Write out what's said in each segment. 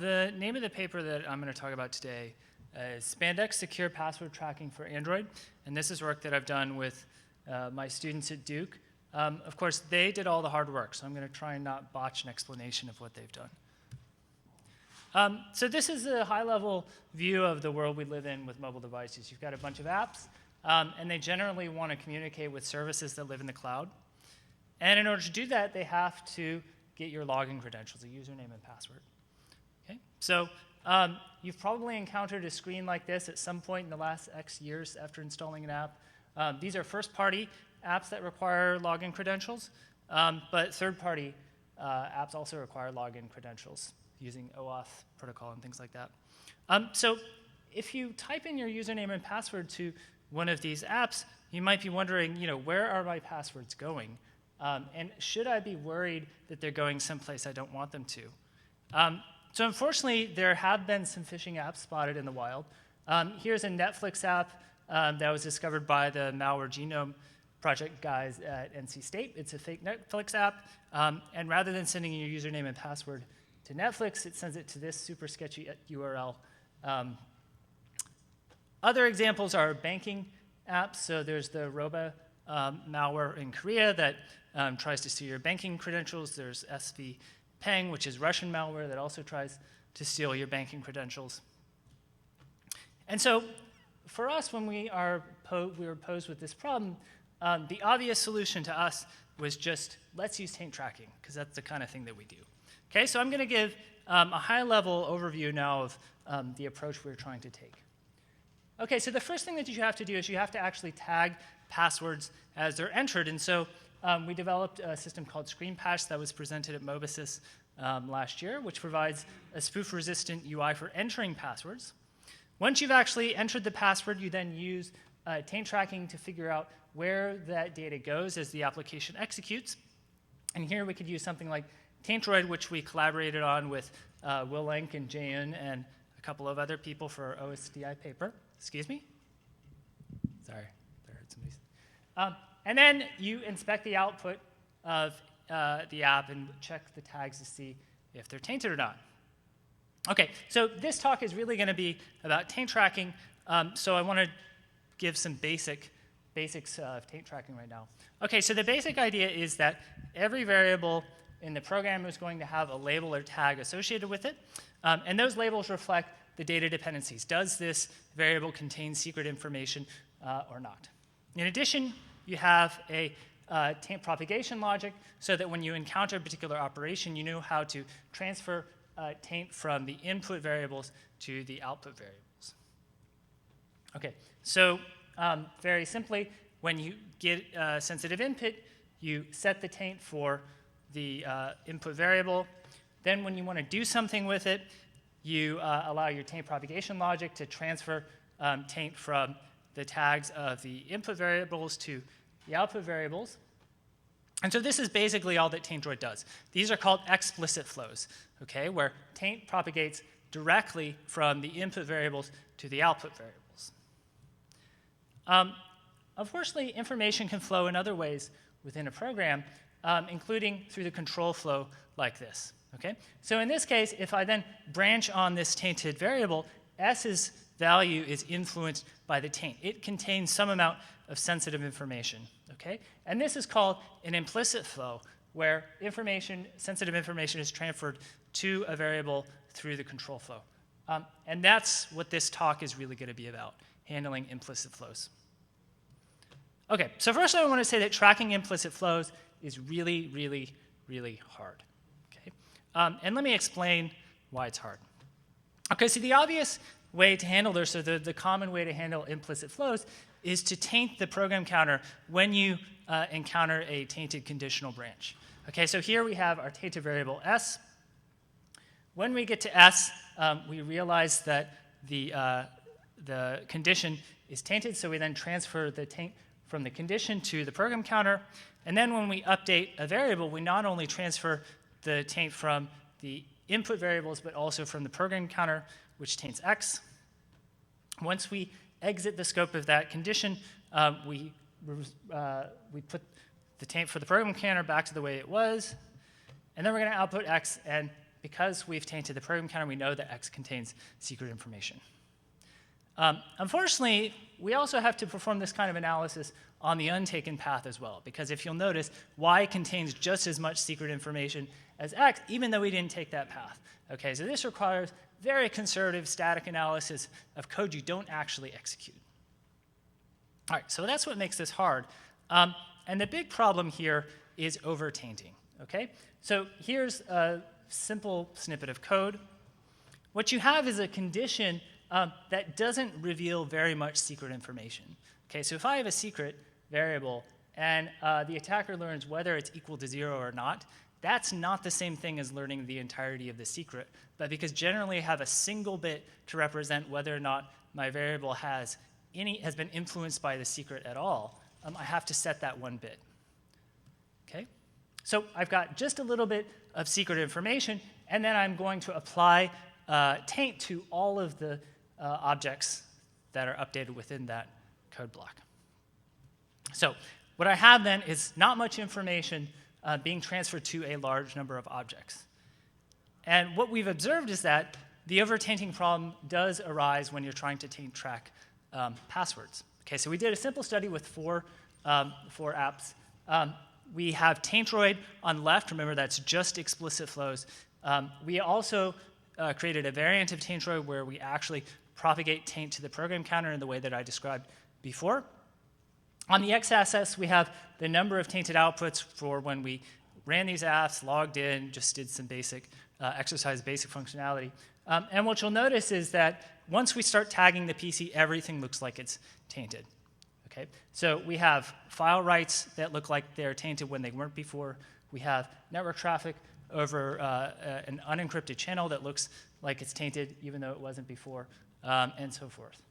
the name of the paper that I'm going to talk about today is SpanDex Secure Password Tracking for Android. And this is work that I've done with my students at Duke. Of course, they did all the hard work, so I'm going to try and not botch an explanation of what they've done. So this is a high-level view of the world we live in with mobile devices. You've got a bunch of apps, and they generally want to communicate with services that live in the cloud. And in order to do that, they have to get your login credentials, a username and password. Okay? So you've probably encountered a screen like this at some point in the last X years after installing an app. These are first-party apps that require login credentials, but third-party apps also require login credentials using OAuth protocol and things like that. So if you type in your username and password to one of these apps, you might be wondering, where are my passwords going? And should I be worried that they're going someplace I don't want them to? So unfortunately, there have been some phishing apps spotted in the wild. Here's a Netflix app that was discovered by the Malware Genome Project guys at NC State. It's a fake Netflix app. And rather than sending your username and password to Netflix, it sends it to this super sketchy URL. Other examples are banking apps. So there's the Roba malware in Korea that tries to steal your banking credentials. There's SV Peng, which is Russian malware that also tries to steal your banking credentials. And so for us, when we were posed with this problem, the obvious solution to us was just, let's use taint tracking, because that's the kind of thing that we do. Okay, so I'm going to give a high-level overview now of the approach we're trying to take. Okay, so the first thing that you have to do is you have to actually tag passwords as they're entered. And so we developed a system called ScreenPass that was presented at Mobisys last year, which provides a spoof-resistant UI for entering passwords. Once you've actually entered the password, you then use taint tracking to figure out where that data goes as the application executes. And here we could use something like Taintroid, which we collaborated on with Will Lenk and Jaeun and a couple of other people for our OSDI paper. Excuse me? Sorry, I heard somebody. And then you inspect the output of the app and check the tags to see if they're tainted or not. Okay, so this talk is really going to be about taint tracking. So I want to give some basics of taint tracking right now. Okay, so the basic idea is that every variable in the program is going to have a label or tag associated with it. And those labels reflect the data dependencies. Does this variable contain secret information or not? In addition, you have a taint propagation logic so that when you encounter a particular operation, you know how to transfer taint from the input variables to the output variables. Okay, so very simply, when you get a sensitive input, you set the taint for the input variable. Then when you want to do something with it, you allow your taint propagation logic to transfer taint from the tags of the input variables to the output variables. And so this is basically all that Taintroid does. These are called explicit flows, okay, where taint propagates directly from the input variables to the output variables. Unfortunately, information can flow in other ways within a program, including through the control flow like this. Okay? So in this case, if I then branch on this tainted variable, S's value is influenced by the taint. It contains some amount of sensitive information. Okay? And this is called an implicit flow, where sensitive information is transferred to a variable through the control flow. And that's what this talk is really going to be about, handling implicit flows. Okay, so first I want to say that tracking implicit flows is really, really, really hard. Okay? And let me explain why it's hard. Okay, so the obvious way to handle this, or the common way to handle implicit flows, is to taint the program counter when you encounter a tainted conditional branch. Okay, so here we have our tainted variable S. When we get to S, we realize that the condition is tainted, so we then transfer the taint from the condition to the program counter. And then when we update a variable, we not only transfer the taint from the input variables, but also from the program counter, which taints X. Once we exit the scope of that condition, we put the taint for the program counter back to the way it was. And then we're going to output X and because we've tainted the program counter, we know that X contains secret information. Unfortunately, we also have to perform this kind of analysis on the untaken path as well, because if you'll notice, Y contains just as much secret information as X, even though we didn't take that path. Okay, so this requires very conservative static analysis of code you don't actually execute. All right, so that's what makes this hard. And the big problem here is over-tainting. Okay, so here's a simple snippet of code. What you have is a condition that doesn't reveal very much secret information. Okay, so if I have a secret variable and the attacker learns whether it's equal to 0 or not, that's not the same thing as learning the entirety of the secret, but because generally I have a single bit to represent whether or not my variable has been influenced by the secret at all, I have to set that one bit. Okay, so I've got just a little bit of secret information, and then I'm going to apply taint to all of the objects that are updated within that code block. So what I have then is not much information being transferred to a large number of objects. And what we've observed is that the over-tainting problem does arise when you're trying to taint track passwords. Okay, so we did a simple study with four apps. We have taintroid on the left. Remember, that's just explicit flows. We also created a variant of taintroid where we actually propagate taint to the program counter in the way that I described before. On the x-axis, we have the number of tainted outputs for when we ran these apps, logged in, just did some basic exercise, basic functionality. And what you'll notice is that once we start tagging the PC, everything looks like it's tainted. Okay? So we have file writes that look like they're tainted when they weren't before. We have network traffic over an unencrypted channel that looks like it's tainted even though it wasn't before, and so forth.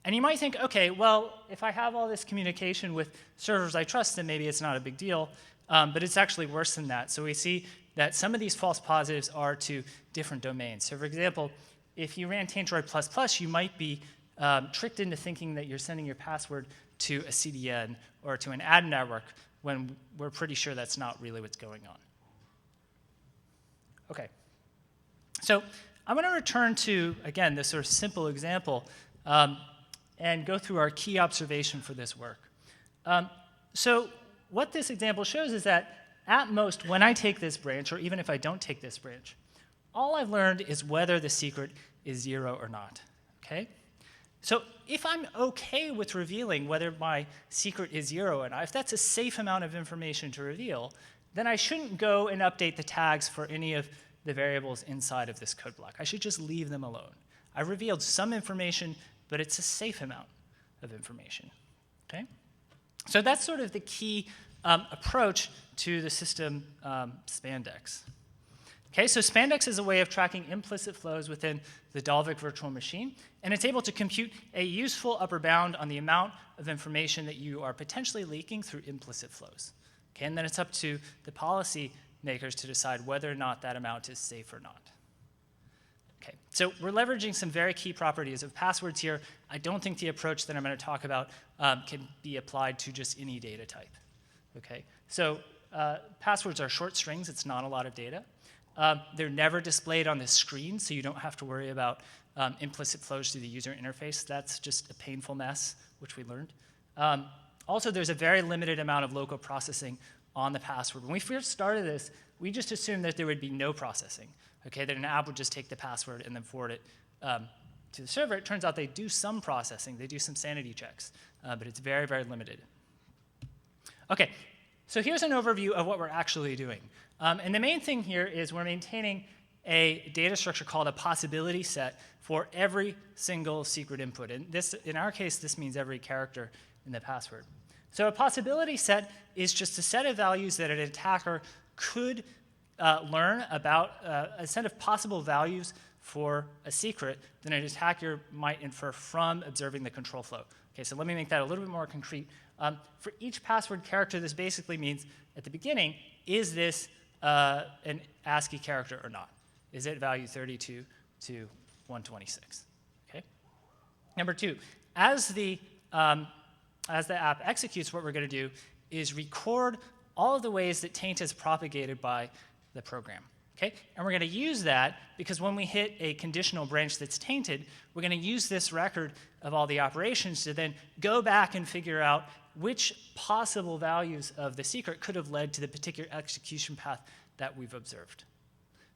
And you might think, okay, well, if I have all this communication with servers I trust, then maybe it's not a big deal. But it's actually worse than that. So we see that some of these false positives are to different domains. So for example, if you ran taintroid++, you might be tricked into thinking that you're sending your password to a CDN or to an ad network when we're pretty sure that's not really what's going on. Okay. So I'm going to return to, again, this sort of simple example and go through our key observation for this work. So what this example shows is that at most, when I take this branch, or even if I don't take this branch, all I've learned is whether the secret is 0 or not. Okay? So if I'm okay with revealing whether my secret is 0 or not, if that's a safe amount of information to reveal, then I shouldn't go and update the tags for any of the variables inside of this code block. I should just leave them alone. I revealed some information, but it's a safe amount of information. Okay? So that's sort of the key approach to the system SpanDex. Okay, so SpanDex is a way of tracking implicit flows within the Dalvik virtual machine, and it's able to compute a useful upper bound on the amount of information that you are potentially leaking through implicit flows. Okay, and then it's up to the policy makers to decide whether or not that amount is safe or not. Okay, so we're leveraging some very key properties of passwords here. I don't think the approach that I'm going to talk about can be applied to just any data type. Okay, so passwords are short strings. It's not a lot of data. They're never displayed on the screen, so you don't have to worry about implicit flows through the user interface. That's just a painful mess, which we learned. Also, there's a very limited amount of local processing on the password. When we first started this, we just assumed that there would be no processing, okay, that an app would just take the password and then forward it to the server. It turns out they do some processing. They do some sanity checks, but it's very, very limited. Okay, so here's an overview of what we're actually doing. And the main thing here is we're maintaining a data structure called a possibility set for every single secret input. And this, in our case, this means every character in the password. So a possibility set is just a set of values that an attacker could learn about, a set of possible values for a secret that an attacker might infer from observing the control flow. Okay, so let me make that a little bit more concrete. For each password character, this basically means at the beginning, is this an ASCII character or not? Is it value 32 to 126? Okay. Number two, as the app executes, what we're going to do is record all of the ways that taint is propagated by the program. Okay? And we're going to use that because when we hit a conditional branch that's tainted, we're going to use this record of all the operations to then go back and figure out which possible values of the secret could have led to the particular execution path that we've observed.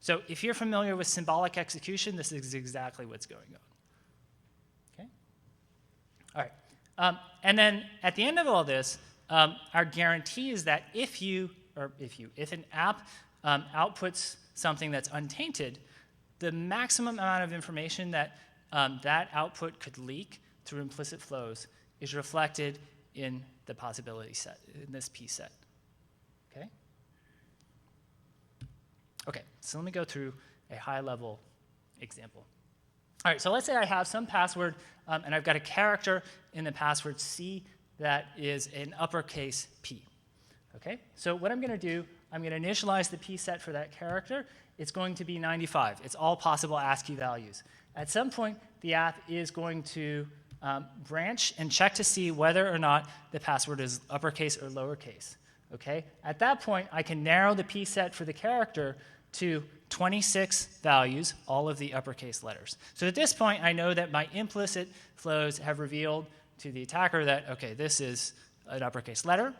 So if you're familiar with symbolic execution, this is exactly what's going on. Okay? All right. And then at the end of all this, our guarantee is that if an app outputs something that's untainted, the maximum amount of information that that output could leak through implicit flows is reflected in the possibility set, in this P set. Okay? Okay, so let me go through a high-level example. All right, so let's say I have some password, and I've got a character in the password C that is an uppercase P. Okay, so what I'm going to do, I'm going to initialize the P set for that character. It's going to be 95. It's all possible ASCII values. At some point, the app is going to branch and check to see whether or not the password is uppercase or lowercase. Okay? At that point, I can narrow the P set for the character to 26 values, all of the uppercase letters. So at this point, I know that my implicit flows have revealed to the attacker that, okay, this is an uppercase letter.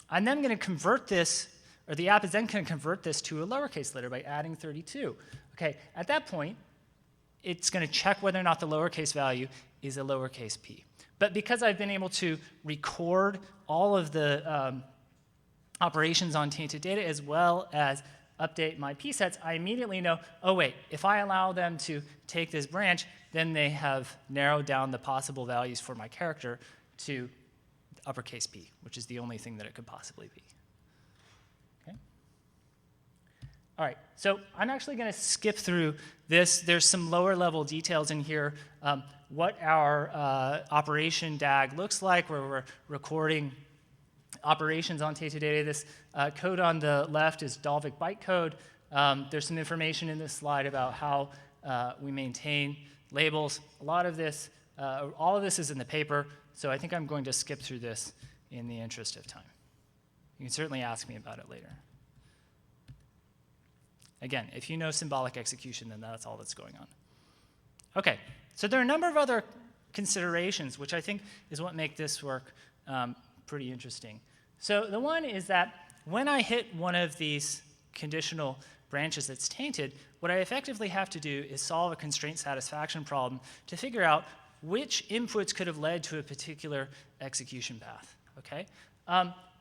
I'm then going to convert this, or the app is then going to convert this to a lowercase letter by adding 32. Okay, at that point, it's going to check whether or not the lowercase value is a lowercase p. But because I've been able to record all of the operations on tainted data as well as update my p sets, I immediately know, oh wait, if I allow them to take this branch, then they have narrowed down the possible values for my character to uppercase p, which is the only thing that it could possibly be. Okay? All right, so I'm actually going to skip through this. There's some lower level details in here. What our operation DAG looks like, where we're recording operations on tainted data. This code on the left is Dalvik bytecode. There's some information in this slide about how we maintain labels. A lot of this, all of this is in the paper, so I think I'm going to skip through this in the interest of time. You can certainly ask me about it later. Again, if you know symbolic execution, then that's all that's going on. Okay, so there are a number of other considerations, which I think is what make this work pretty interesting. So the one is that when I hit one of these conditional branches that's tainted, what I effectively have to do is solve a constraint satisfaction problem to figure out which inputs could have led to a particular execution path. Okay?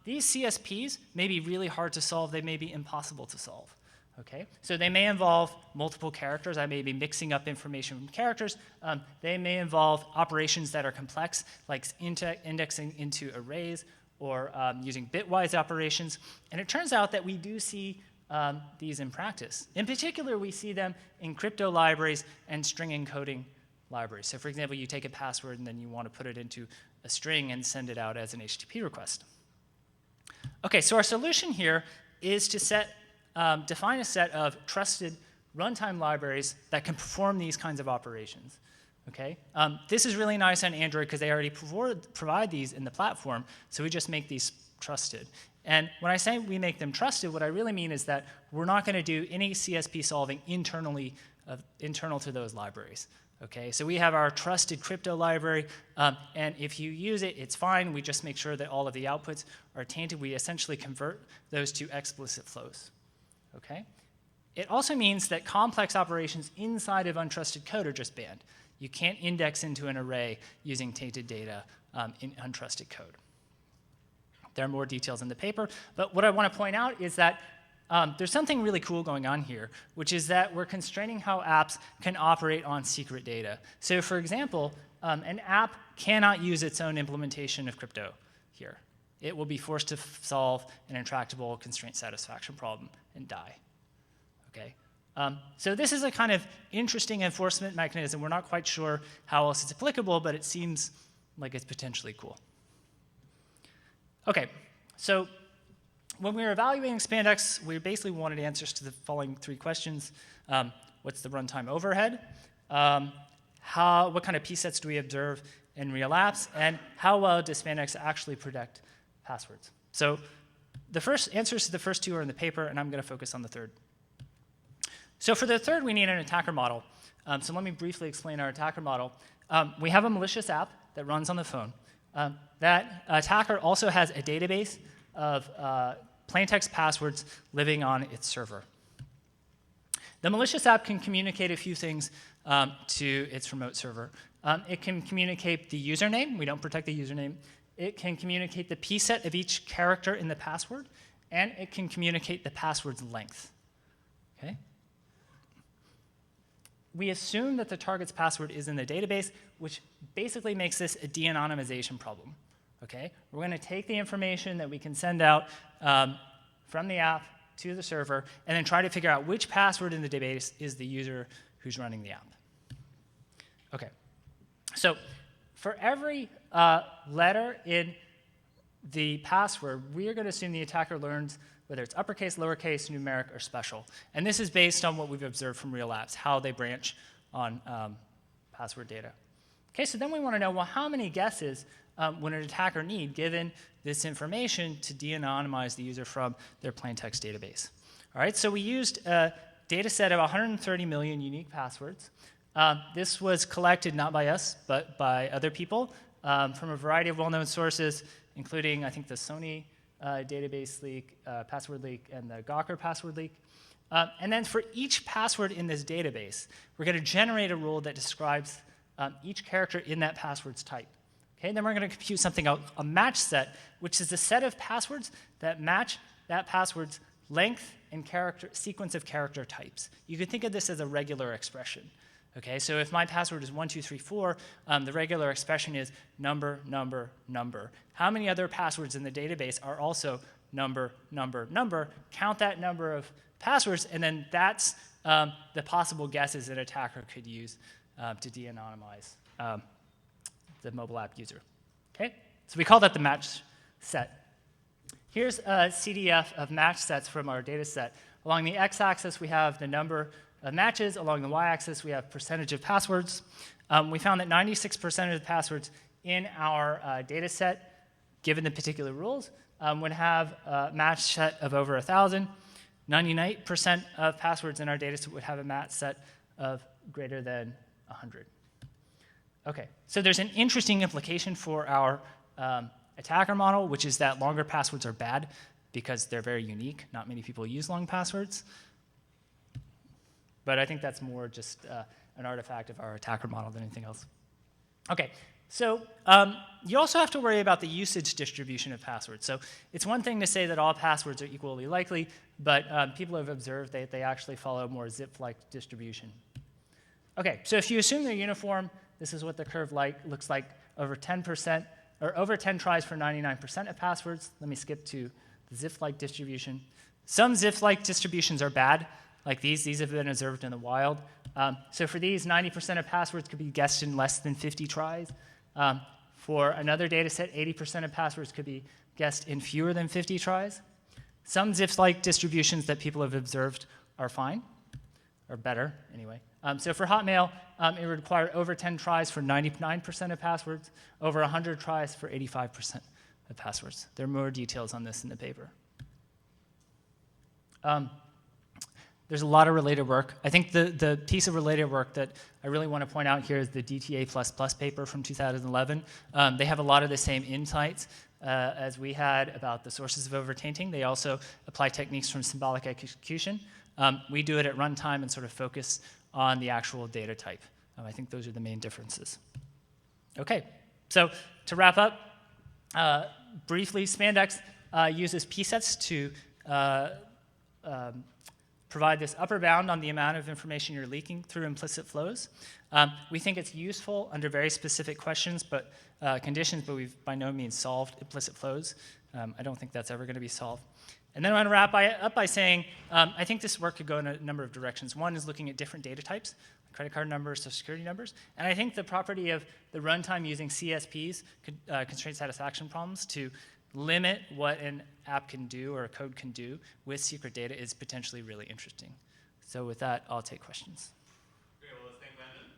These CSPs may be really hard to solve. They may be impossible to solve. Okay? So they may involve multiple characters. I may be mixing up information from characters. They may involve operations that are complex, like indexing into arrays or using bitwise operations. And it turns out that we do see these in practice. In particular, we see them in crypto libraries and string encoding libraries. So for example, you take a password and then you want to put it into a string and send it out as an HTTP request. Okay, so our solution here is to define a set of trusted runtime libraries that can perform these kinds of operations. Okay? This is really nice on Android because they already provide these in the platform, so we just make these trusted. And when I say we make them trusted, what I really mean is that we're not going to do any CSP solving internal to those libraries. Okay, so we have our trusted crypto library, and if you use it, it's fine. We just make sure that all of the outputs are tainted. We essentially convert those to explicit flows. Okay? It also means that complex operations inside of untrusted code are just banned. You can't index into an array using tainted data in untrusted code. There are more details in the paper, but what I want to point out is that there's something really cool going on here, which is that we're constraining how apps can operate on secret data. So for example, an app cannot use its own implementation of crypto here. It will be forced to solve an intractable constraint satisfaction problem and die. Okay? So this is a kind of interesting enforcement mechanism. We're not quite sure how else it's applicable, but it seems like it's potentially cool. Okay, so when we were evaluating SpanDex, we basically wanted answers to the following three questions. What's the runtime overhead? What kind of p-sets do we observe in real apps? And how well does SpanDex actually protect passwords? So the first answers to the first two are in the paper, and I'm going to focus on the third. So for the third, we need an attacker model. So let me briefly explain our attacker model. We have a malicious app that runs on the phone. That attacker also has a database of plaintext passwords living on its server. The malicious app can communicate a few things to its remote server. It can communicate the username. We don't protect the username. It can communicate the p-set of each character in the password, and it can communicate the password's length. Okay? We assume that the target's password is in the database, which basically makes this a de-anonymization problem. Okay? We're going to take the information that we can send out from the app to the server, and then try to figure out which password in the database is the user who's running the app. Okay. So for every letter in the password, we are going to assume the attacker learns whether it's uppercase, lowercase, numeric, or special. And this is based on what we've observed from real apps, how they branch on password data. Okay, so then we want to know, well, how many guesses would an attacker need given this information to de-anonymize the user from their plaintext database? All right, so we used a data set of 130 million unique passwords. This was collected not by us, but by other people from a variety of well-known sources, including, I think, the Sony database leak, password leak, and the Gawker password leak. And then for each password in this database, we're going to generate a rule that describes each character in that password's type. Okay, then we're going to compute something called a match set, which is a set of passwords that match that password's length and sequence of character types. You could think of this as a regular expression. Okay, so if my password is 1234, the regular expression is number, number, number. How many other passwords in the database are also number, number, number? Count that number of passwords, and then that's the possible guesses an attacker could use to de-anonymize the mobile app user. Okay, so we call that the match set. Here's a CDF of match sets from our data set. Along the x-axis, we have the number of matches. Along the y-axis, we have percentage of passwords. We found that 96% of the passwords in our data set, given the particular rules, would have a match set of over 1,000. 99% of passwords in our data set would have a match set of greater than 100. Okay, so there's an interesting implication for our attacker model, which is that longer passwords are bad because they're very unique. Not many people use long passwords. But I think that's more just an artifact of our attacker model than anything else. Okay, so you also have to worry about the usage distribution of passwords. So it's one thing to say that all passwords are equally likely, but people have observed that they actually follow a more zip-like distribution. Okay, so if you assume they're uniform, this is what the curve looks like over 10%, or over 10 tries for 99% of passwords. Let me skip to the zip-like distribution. Some zip-like distributions are bad, like these. These have been observed in the wild. So for these, 90% of passwords could be guessed in less than 50 tries. For another data set, 80% of passwords could be guessed in fewer than 50 tries. Some zip-like distributions that people have observed are fine, or better, anyway. So for Hotmail, it would require over 10 tries for 99% of passwords, over 100 tries for 85% of passwords. There are more details on this in the paper. There's a lot of related work. I think the piece of related work that I really want to point out here is the DTA++ paper from 2011. They have a lot of the same insights as we had about the sources of overtainting. They also apply techniques from symbolic execution. We do it at runtime and sort of focus on the actual data type. I think those are the main differences. Okay, so to wrap up, briefly, SpanDex uses p-sets to provide this upper bound on the amount of information you're leaking through implicit flows. We think it's useful under very specific conditions, but we've by no means solved implicit flows. I don't think that's ever going to be solved. And then I want to wrap up by saying I think this work could go in a number of directions. One is looking at different data types, credit card numbers, social security numbers. And I think the property of the runtime using CSPs, constraint satisfaction problems, to limit what an app can do or a code can do with secret data is potentially really interesting. So with that, I'll take questions. Great, well, let's thank Landon.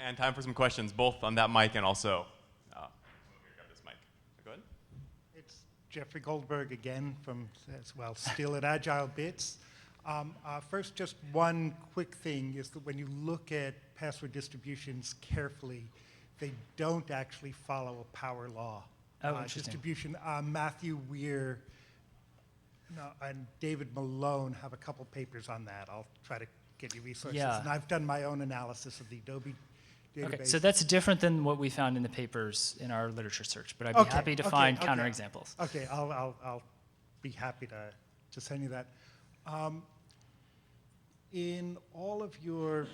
And time for some questions, both on that mic and also, grab this mic. Go ahead. It's Geoffrey Goldberg again from, still at Agile Bits. First, just one quick thing is that when you look at password distributions carefully, they don't actually follow a power law. Oh, interesting. Distribution, Matthew Weir and David Malone have a couple papers on that. I'll try to get you resources. Yeah. And I've done my own analysis of the Adobe database. Okay, so that's different than what we found in the papers in our literature search, but I'd be happy to find counterexamples. Okay, I'll be happy to send you that. In all of your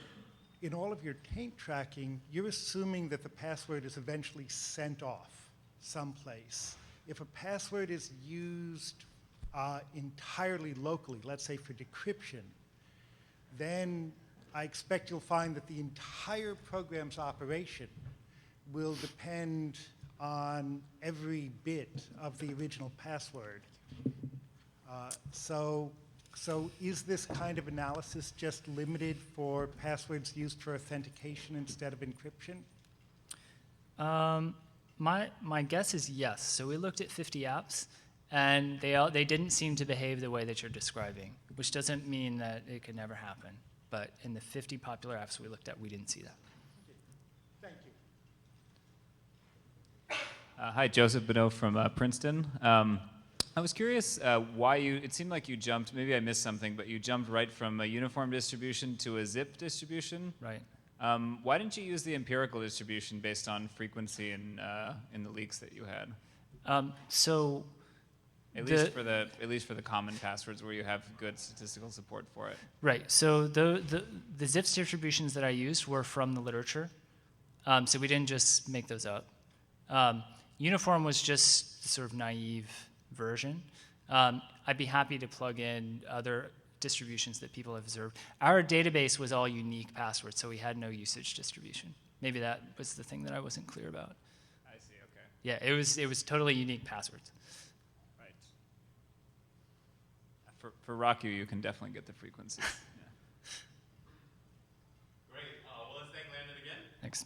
taint tracking, you're assuming that the password is eventually sent off someplace. If a password is used entirely locally, let's say for decryption, then I expect you'll find that the entire program's operation will depend on every bit of the original password. So is this kind of analysis just limited for passwords used for authentication instead of encryption? My guess is yes. So we looked at 50 apps, and they didn't seem to behave the way that you're describing, which doesn't mean that it could never happen. But in the 50 popular apps we looked at, we didn't see that. Thank you. Hi, Joseph Bonneau from Princeton. I was curious why it seemed like you jumped, maybe I missed something, but you jumped right from a uniform distribution to a zip distribution. Right. Why didn't you use the empirical distribution based on frequency in the leaks that you had? At least for the common passwords where you have good statistical support for it. Right. So the zips distributions that I used were from the literature. So we didn't just make those up. Uniform was just sort of naive version. I'd be happy to plug in other distributions that people have observed. Our database was all unique passwords, so we had no usage distribution. Maybe that was the thing that I wasn't clear about. I see. Okay. Yeah, it was totally unique passwords. Right. For RockU, you can definitely get the frequencies. Yeah. Great. Well, let's thank Landon again. Thanks.